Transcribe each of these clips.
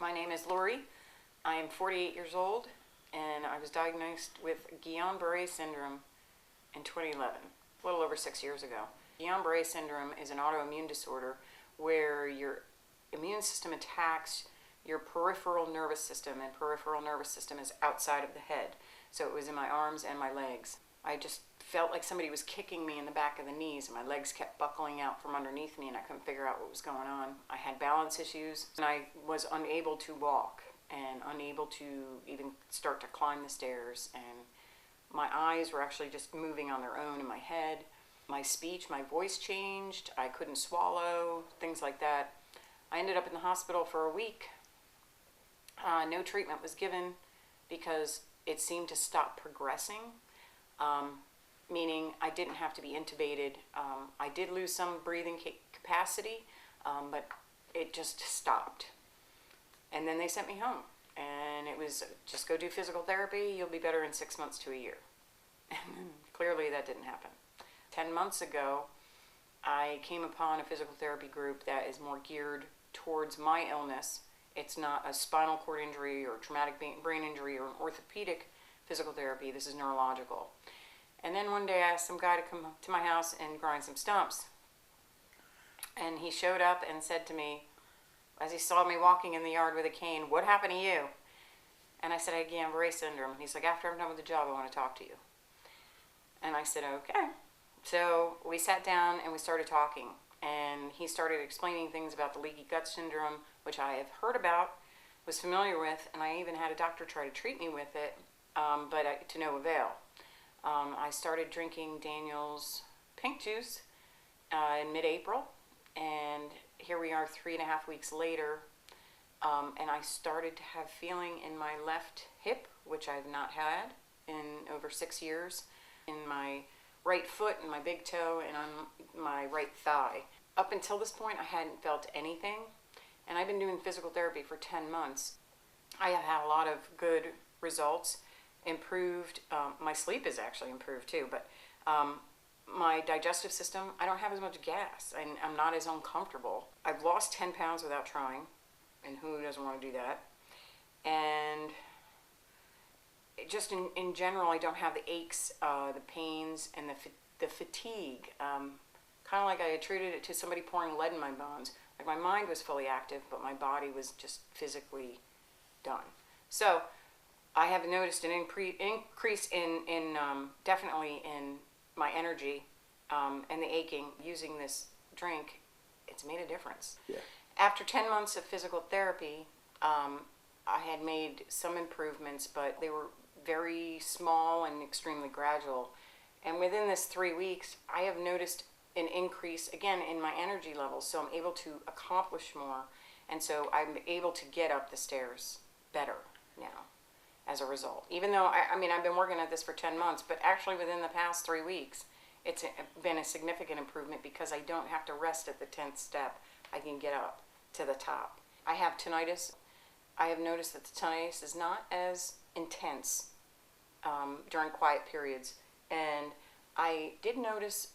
My name is Lori. I am 48 years old, and I was diagnosed with Guillian-Barre syndrome in 2011, a little over 6 years ago. Guillian-Barre syndrome is an autoimmune disorder where your immune system attacks your peripheral nervous system, and peripheral nervous system is outside of the head. So it was in my arms and my legs. I just felt like somebody was kicking me in the back of the knees, and my legs kept buckling out from underneath me, and I couldn't figure out what was going on. I had balance issues, and I was unable to walk and unable to even start to climb the stairs, and my eyes were actually just moving on their own in my head. My speech, my voice changed. I couldn't swallow, things like that. I ended up in the hospital for a week. No treatment was given because it seemed to stop progressing. Meaning I didn't have to be intubated. I did lose some breathing capacity, but it just stopped. And then they sent me home, and it was just go do physical therapy, you'll be better in 6 months to a year. And clearly that didn't happen. 10 months ago, I came upon a physical therapy group that is more geared towards my illness. It's not a spinal cord injury or traumatic brain injury or an orthopedic physical therapy. This is neurological. And then one day I asked some guy to come to my house and grind some stumps. And he showed up and said to me, as he saw me walking in the yard with a cane, "What happened to you?" And I said, "I had Guillain-Barre syndrome." He's like, "After I'm done with the job, I want to talk to you." And I said, "Okay." So we sat down and we started talking. And he started explaining things about the leaky gut syndrome, which I have heard about, was familiar with, and I even had a doctor try to treat me with it, but to no avail. I started drinking Daniel's pink juice in mid-April, and here we are 3.5 weeks later, and I started to have feeling in my left hip, which I've not had in over 6 years, in my right foot and my big toe, and on my right thigh. Up until this point, I hadn't felt anything, and I've been doing physical therapy for 10 months. I have had a lot of good results. Improved, my sleep is actually improved too, but my digestive system, I don't have as much gas, and I'm not as uncomfortable. I've lost 10 pounds without trying, and who doesn't want to do that? And just in general, I don't have the aches, the pains, and the fatigue. Kind of like I attributed it to somebody pouring lead in my bones. Like my mind was fully active, but my body was just physically done. So I have noticed an increase in definitely in my energy and the aching using this drink. It's made a difference. Yeah. After 10 months of physical therapy, I had made some improvements, but they were very small and extremely gradual. And within this 3 weeks, I have noticed an increase, again, in my energy levels. So I'm able to accomplish more. And so I'm able to get up the stairs better now as a result. Even though, I mean, I've been working at this for 10 months, but actually within the past 3 weeks, it's been a significant improvement because I don't have to rest at the 10th step. I can get up to the top. I have tinnitus. I have noticed that the tinnitus is not as intense during quiet periods. And I did notice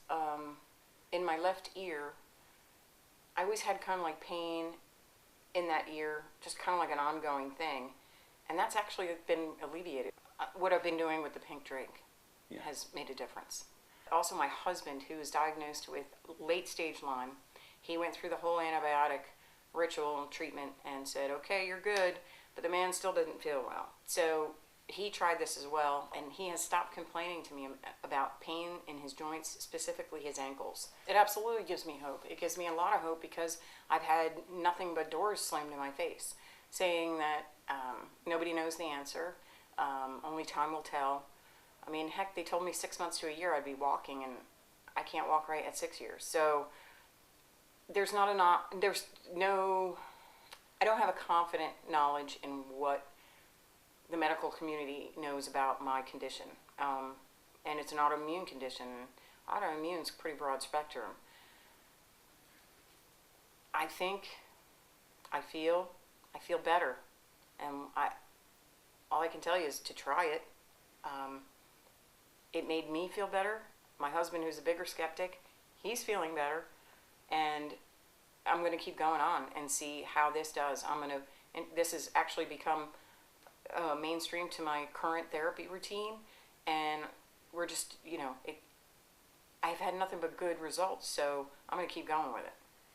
in my left ear, I always had kind of like pain in that ear, just kind of like an ongoing thing. And that's actually been alleviated. What I've been doing with the pink drink has made a difference. Also, my husband, who was diagnosed with late-stage Lyme, he went through the whole antibiotic ritual treatment and said, "Okay, you're good," but the man still doesn't feel well. So he tried this as well, and he has stopped complaining to me about pain in his joints, specifically his ankles. It absolutely gives me hope. It gives me a lot of hope because I've had nothing but doors slammed in my face, saying that nobody knows the answer, only time will tell. I mean, heck, they told me 6 months to a year I'd be walking, and I can't walk right at 6 years. So I don't have a confident knowledge in what the medical community knows about my condition. And it's an autoimmune condition. Autoimmune is a pretty broad spectrum. I feel better. And all I can tell you is to try it. It made me feel better. My husband, who's a bigger skeptic, he's feeling better. And I'm going to keep going on and see how this does. I'm going to and this has actually become mainstream to my current therapy routine, and we're just, I've had nothing but good results, so I'm going to keep going with it.